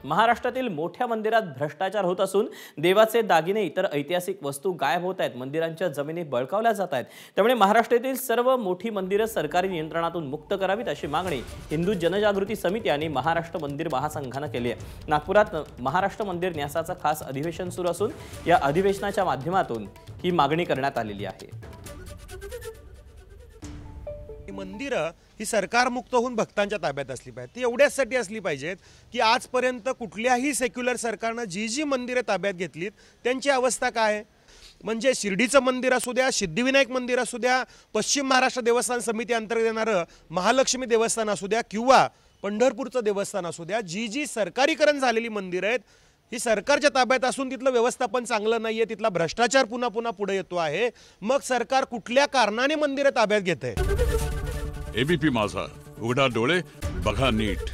महाराष्ट्रातील मोठ्या मंदिरात भ्रष्टाचार होत असून देवाचे दागिने इतर ऐतिहासिक वस्तू गायब होत आहेत, मंदिरांच्या जमिनी बळकावल्या जात आहेत। त्यामुळे महाराष्ट्रातील सर्व मोठी मंदिरं सरकारी नियंत्रणातून मुक्त करावीत अशी मागणी हिंदू जनजागृती समिती आणि महाराष्ट्र मंदिर महासंघाने केली आहे। नागपुरात महाराष्ट्र मंदिर न्यासाचं खास अधिवेशन सुरू असून या अधिवेशनाच्या माध्यमातून ही मागणी करण्यात आलेली आहे। मंदिरं ही सरकारमुक्त होऊन भक्तांच्या ताब्यात असली पाहिजेत। ती एवढ्यासाठी असली पाहिजेत की आजपर्यंत कुठल्याही सेक्युलर सरकारनं जी मंदिरं ताब्यात घेतलीत त्यांची अवस्था काय आहे। म्हणजे शिर्डीचं मंदिर असू द्या, सिद्धिविनायक मंदिर असू द्या, पश्चिम महाराष्ट्र देवस्थान समिती अंतर्गत येणारं महालक्ष्मी देवस्थान असू द्या किंवा पंढरपूरचं देवस्थान असू द्या, जी सरकारीकरण झालेली मंदिरं आहेत ही सरकारच्या ताब्यात असून तिथलं व्यवस्थापन चांगलं नाहीये, तिथला भ्रष्टाचार पुन्हा पुढे येतो आहे। मग सरकार कुठल्या कारणाने मंदिरं ताब्यात घेतंय? एबीपी माझा, उघडा डोळे बघा नीट।